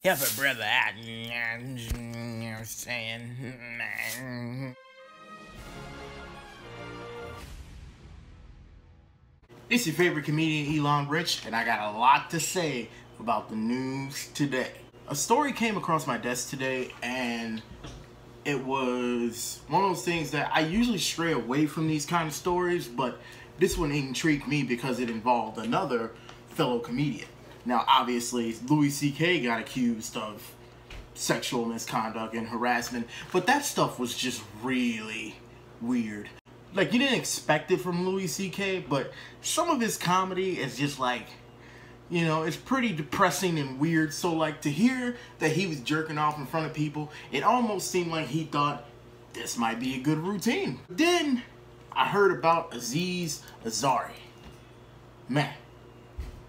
Help a brother out, you know what I'm saying? It's your favorite comedian, Elon Rich, and I got a lot to say about the news today. A story came across my desk today, and it was one of those things that I usually stray away from these kind of stories, but this one intrigued me because it involved another fellow comedian. Now, obviously, Louis C.K. got accused of sexual misconduct and harassment, but that stuff was just really weird. Like, you didn't expect it from Louis C.K., but some of his comedy is just like, you know, it's pretty depressing and weird. So, like, to hear that he was jerking off in front of people, it almost seemed like he thought this might be a good routine. Then I heard about Aziz Ansari. Man,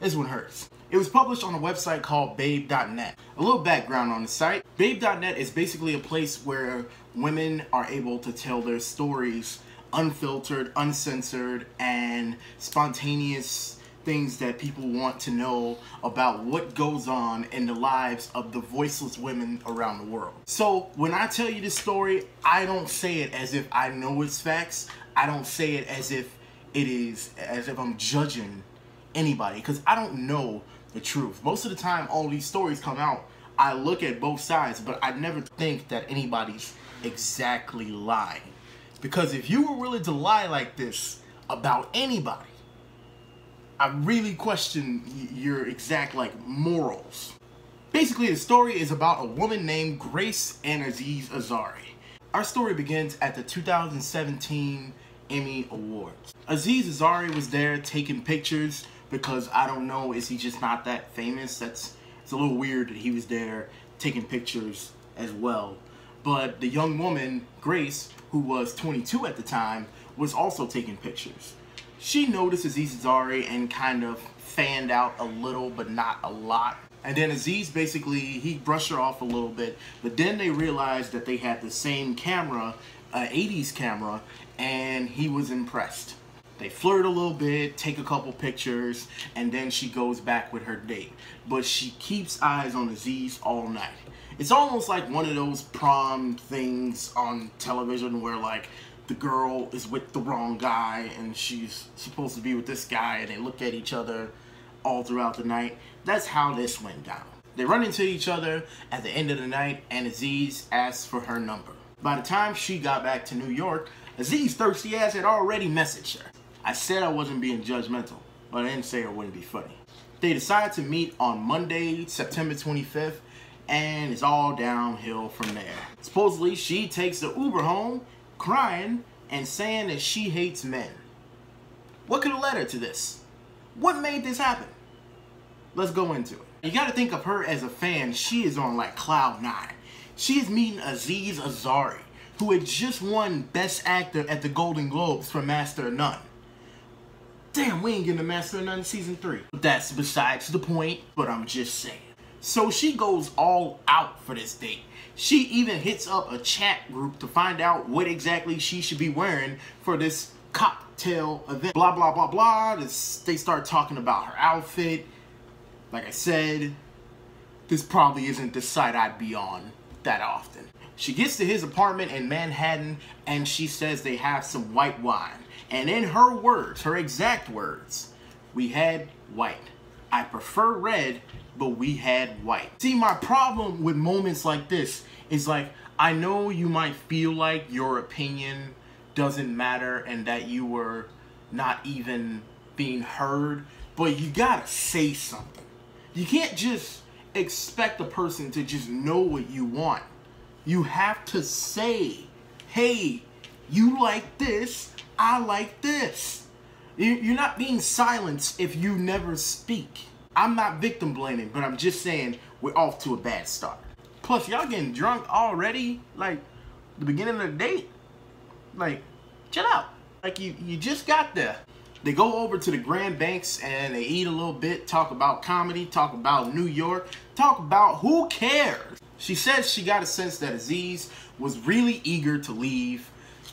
this one hurts. It was published on a website called babe.net. A little background on the site. Babe.net is basically a place where women are able to tell their stories unfiltered, uncensored, and spontaneous things that people want to know about what goes on in the lives of the voiceless women around the world. So when I tell you this story, I don't say it as if I know it's facts. I don't say it as if I'm judging anybody, because I don't know the truth. Most of the time all these stories come out, I look at both sides, but I never think that anybody's exactly lying. Because if you were willing to lie like this about anybody, I really question your exact morals. Basically, the story is about a woman named Grace and Aziz Ansari. Our story begins at the 2017 Emmy Awards. Aziz Ansari was there taking pictures because, I don't know, is he just not that famous? It's a little weird that he was there taking pictures as well. But the young woman, Grace, who was 22 at the time, was also taking pictures. She noticed Aziz Ansari and kind of fanned out a little, but not a lot. And then Aziz basically, he brushed her off a little bit, but then they realized that they had the same camera, 80s camera, and he was impressed. They flirt a little bit, take a couple pictures, and then she goes back with her date. But she keeps eyes on Aziz all night. It's almost like one of those prom things on television where, like, the girl is with the wrong guy and she's supposed to be with this guy, and they look at each other all throughout the night. That's how this went down. They run into each other at the end of the night, and Aziz asks for her number. By the time she got back to New York, Aziz's thirsty ass had already messaged her. I said I wasn't being judgmental, but I didn't say it wouldn't be funny. They decided to meet on Monday, September 25th, and it's all downhill from there. Supposedly, she takes the Uber home, crying and saying that she hates men. What could have led her to this? What made this happen? Let's go into it. You gotta think of her as a fan. She is on like cloud 9. She is meeting Aziz Ansari, who had just won Best Actor at the Golden Globes for Master of None. Damn, we ain't getting a Master of None season 3. That's besides the point, but I'm just saying. So she goes all out for this date. She even hits up a chat group to find out what exactly she should be wearing for this cocktail event. Blah, blah, blah, blah. They start talking about her outfit. Like I said, this probably isn't the site I'd be on that often. She gets to his apartment in Manhattan, and she says they have some white wine. And in her words, her exact words, "We had white. I prefer red, but we had white." See, my problem with moments like this is, like, I know you might feel like your opinion doesn't matter and that you were not even being heard, but you gotta say something. You can't just expect a person to just know what you want. You have to say, hey, you like this, I like this. You're not being silenced if you never speak. I'm not victim blaming, but I'm just saying we're off to a bad start. Plus, y'all getting drunk already? Like, the beginning of the date? Like, chill out. Like, you just got there. They go over to the Grand Banks and they eat a little bit, talk about comedy, talk about New York, talk about who cares. She says she got a sense that Aziz was really eager to leave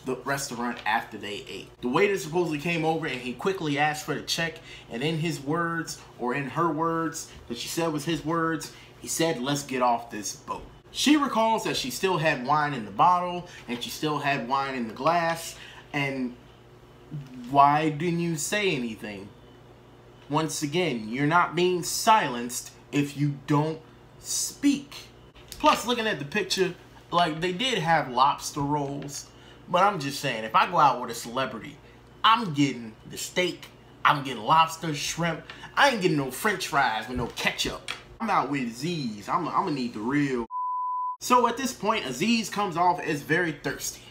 the restaurant after they ate. The waiter supposedly came over and he quickly asked for the check, and in his words, or in her words, that she said was his words, He said, let's get off this boat. She recalls that she still had wine in the bottle and she still had wine in the glass. And why didn't you say anything? Once again, you're not being silenced if you don't speak. Plus, looking at the picture, like, they did have lobster rolls. But I'm just saying, if I go out with a celebrity, I'm getting the steak, I'm getting lobster, shrimp. I ain't getting no french fries with no ketchup. I'm out with Aziz. I'm gonna need the real. So at this point, Aziz comes off as very thirsty.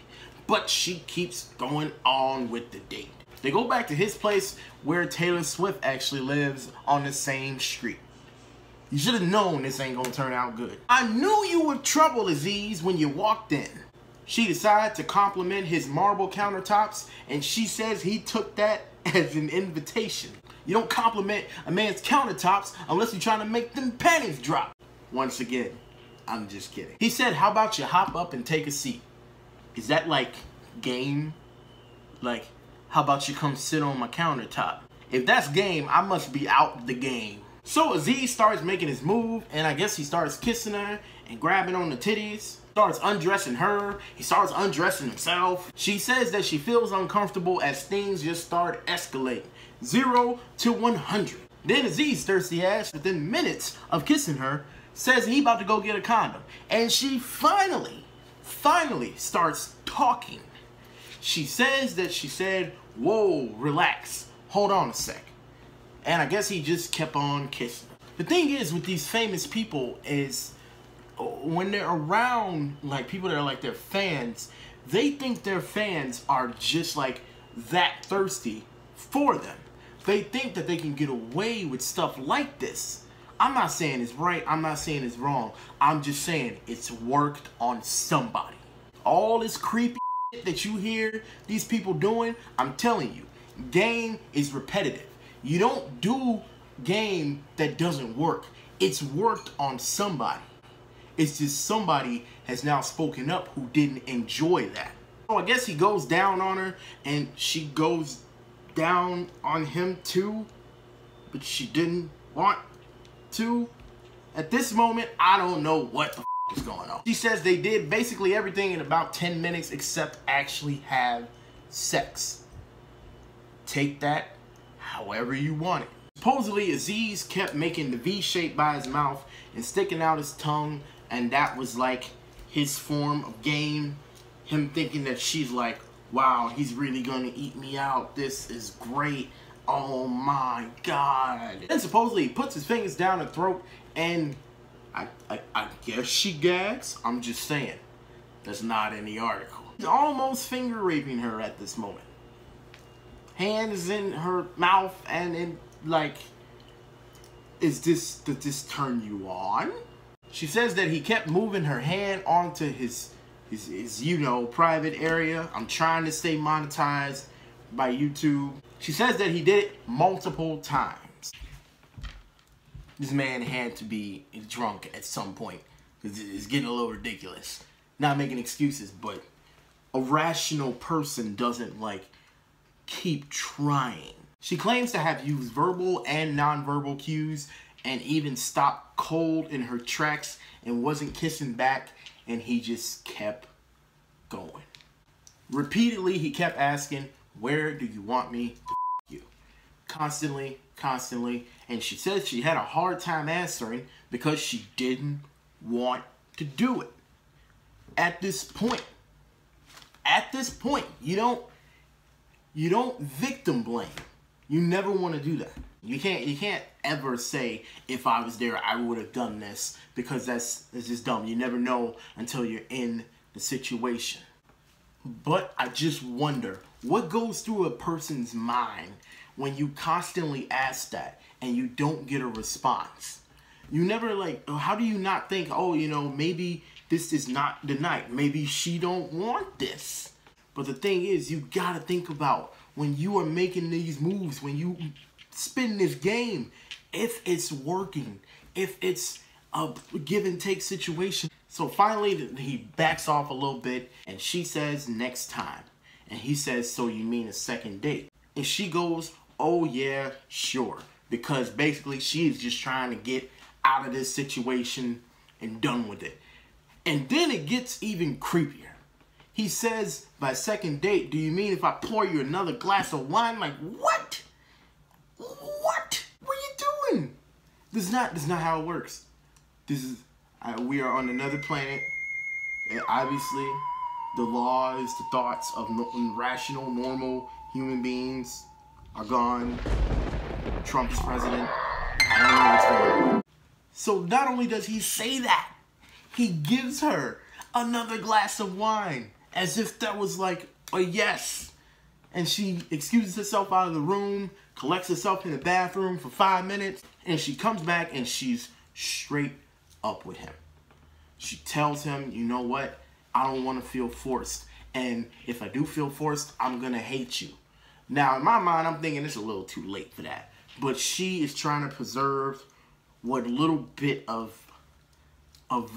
But she keeps going on with the date. They go back to his place where Taylor Swift actually lives on the same street. You should have known this ain't gonna turn out good. I knew you were trouble, Aziz, when you walked in. She decided to compliment his marble countertops, and she says he took that as an invitation. You don't compliment a man's countertops unless you're trying to make them panties drop. Once again, I'm just kidding. He said, how about you hop up and take a seat? Is that like game? Like, how about you come sit on my countertop? If that's game, I must be out the game. So Aziz starts making his move, and I guess he starts kissing her and grabbing on the titties. Starts undressing her. He starts undressing himself. She says that she feels uncomfortable as things just start escalating. 0 to 100. Then Aziz, thirsty ass, within minutes of kissing her, says he about to go get a condom. And she finally starts talking. She says that she said, whoa, relax, hold on a sec. And I guess he just kept on kissing her. The thing is with these famous people is when they're around like people that are like their fans, they think their fans are just like that thirsty for them. They think that they can get away with stuff like this. I'm not saying it's right, I'm not saying it's wrong. I'm just saying it's worked on somebody. All this creepy shit that you hear these people doing, I'm telling you, game is repetitive. You don't do game that doesn't work. It's worked on somebody. It's just somebody has now spoken up who didn't enjoy that. So I guess he goes down on her and she goes down on him too, but she didn't want to. At this moment, I don't know what the is going on. She says they did basically everything in about 10 minutes except actually have sex. Take that however you want it. Supposedly, Aziz kept making the V shape by his mouth and sticking out his tongue, and that was like his form of game. Him thinking that she's like, wow, he's really gonna eat me out. This is great. Oh my God. And supposedly he puts his fingers down her throat and I guess she gags. I'm just saying. That's not in the article. He's almost finger raping her at this moment. Hands in her mouth and in like, does this turn you on? She says that he kept moving her hand onto his you know, private area. I'm trying to stay monetized by YouTube. She says that he did it multiple times. This man had to be drunk at some point because it's getting a little ridiculous. Not making excuses, but a rational person doesn't like keep trying. She claims to have used verbal and non-verbal cues and even stopped cold in her tracks and wasn't kissing back, and he just kept going. Repeatedly, he kept asking, where do you want me to you? Constantly, and she said she had a hard time answering because she didn't want to do it. At this point, you don't victim blame. You never want to do that. You can't ever say, if I was there, I would have done this, because that's just dumb. You never know until you're in the situation. But I just wonder, what goes through a person's mind when you constantly ask that and you don't get a response? You never like, how do you not think, oh, you know, maybe this is not the night. Maybe she don't want this. But the thing is, you gotta think about when you are making these moves, when you spin this game, if it's working, if it's a give and take situation. So finally, he backs off a little bit, and she says, next time. And he says, so you mean a second date? And she goes, oh yeah, sure. Because basically, she is just trying to get out of this situation and done with it. And then it gets even creepier. He says, by second date, do you mean if I pour you another glass of wine? Like, what? What? What are you doing? This is not how it works. We are on another planet. And obviously, the laws, the thoughts of rational, normal human beings are gone. Trump's president. I don't know what's going on. So not only does he say that, he gives her another glass of wine as if that was like a yes. And she excuses herself out of the room, collects herself in the bathroom for 5 minutes, and she comes back and she's straight up with him. She tells him, you know what? I don't want to feel forced. And if I do feel forced, I'm going to hate you. Now, in my mind, I'm thinking it's a little too late for that. But she is trying to preserve what little bit of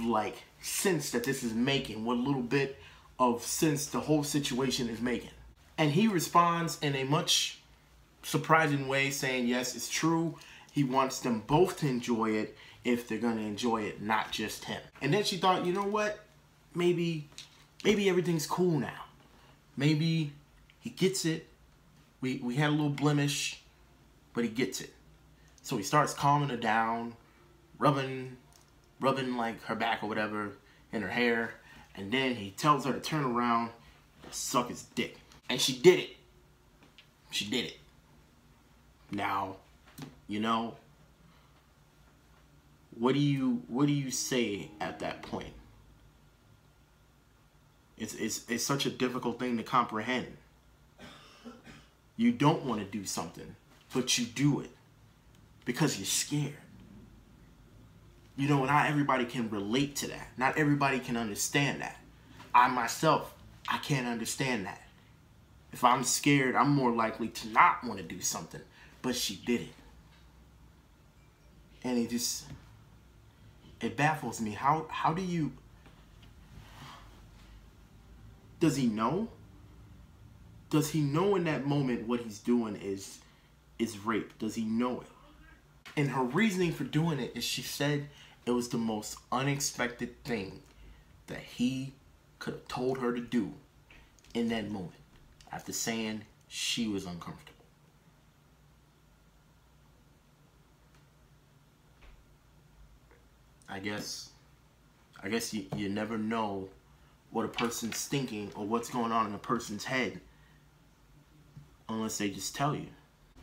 like sense that this is making, what little bit of sense the whole situation is making. And he responds in a much surprising way, saying, yes, it's true. He wants them both to enjoy it if they're going to enjoy it, not just him. And then she thought, you know what? Maybe everything's cool now. Maybe he gets it. We had a little blemish, but he gets it. So he starts calming her down, rubbing like her back or whatever in her hair. And then he tells her to turn around and suck his dick. And she did it. She did it. Now, you know, what do you say at that point? It's such a difficult thing to comprehend. You don't want to do something, but you do it because you're scared. You know, not everybody can relate to that. Not everybody can understand that. I myself, I can't understand that. If I'm scared, I'm more likely to not want to do something. But she did it. And it baffles me. How do you... Does he know? Does he know in that moment what he's doing is rape? Does he know it? And her reasoning for doing it is she said it was the most unexpected thing that he could have told her to do in that moment after saying she was uncomfortable. I guess you never know what a person's thinking or what's going on in a person's head unless they just tell you.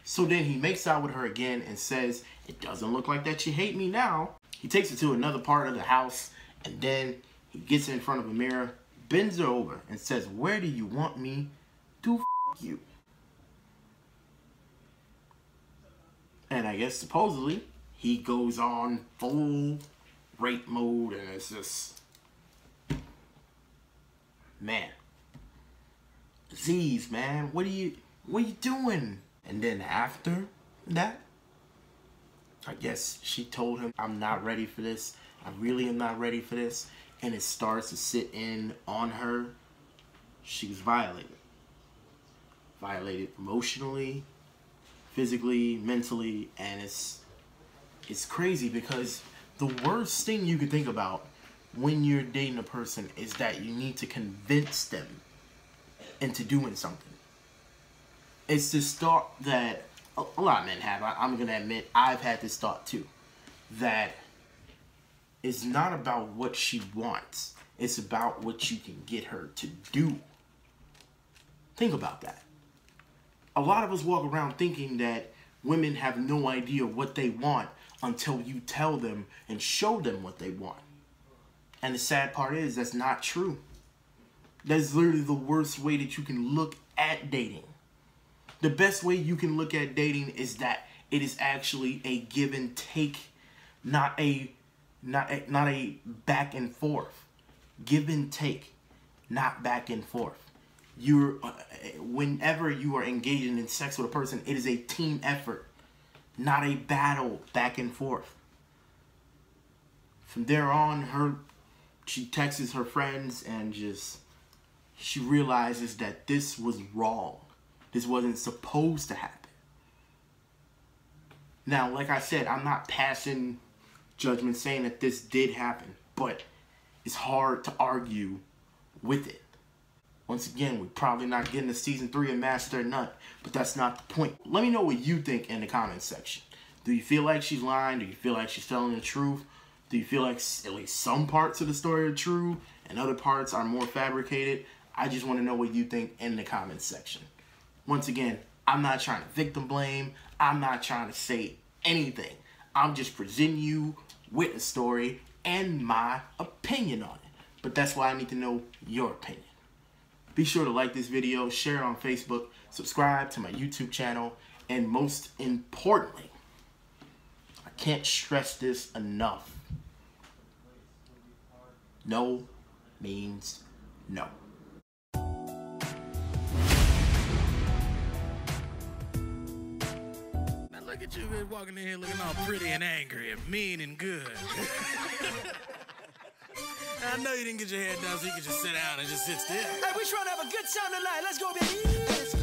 So then he makes out with her again and says, it doesn't look like that you hate me now. He takes her to another part of the house, and then he gets in front of a mirror, bends her over, and says, where do you want me to f*** you? And I guess supposedly he goes on full rape mode, and it's just, man, Aziz, man, what are you doing? And then after that, I guess she told him, I'm not ready for this. I really am not ready for this. And it starts to sit in on her. She was violated. Violated emotionally, physically, mentally, and it's crazy because the worst thing you could think about when you're dating a person is that you need to convince them into doing something. It's this thought that a lot of men have. I'm going to admit I've had this thought too. That it's not about what she wants. It's about what you can get her to do. Think about that. A lot of us walk around thinking that women have no idea what they want until you tell them and show them what they want. And the sad part is that's not true. That's literally the worst way that you can look at dating. The best way you can look at dating is that it is actually a give and take, not a back and forth. Give and take, not back and forth. Whenever you are engaging in sex with a person, it is a team effort, not a battle back and forth. From there on, she texts her friends and she realizes that this was wrong. This wasn't supposed to happen. Now, like I said, I'm not passing judgment saying that this did happen, but it's hard to argue with it. Once again, we're probably not getting to season 3 of Master of None, but that's not the point. Let me know what you think in the comments section. Do you feel like she's lying? Do you feel like she's telling the truth? Do you feel like at least some parts of the story are true and other parts are more fabricated? I just want to know what you think in the comments section. Once again, I'm not trying to victim blame. I'm not trying to say anything. I'm just presenting you with a story and my opinion on it. But that's why I need to know your opinion. Be sure to like this video, share it on Facebook, subscribe to my YouTube channel, and most importantly, I can't stress this enough. No means no. Now look at you walking in here looking all pretty and angry and mean and good. I know you didn't get your hair done so you can just sit down and just sit still. Hey, we trying to have a good time tonight. Let's go, baby.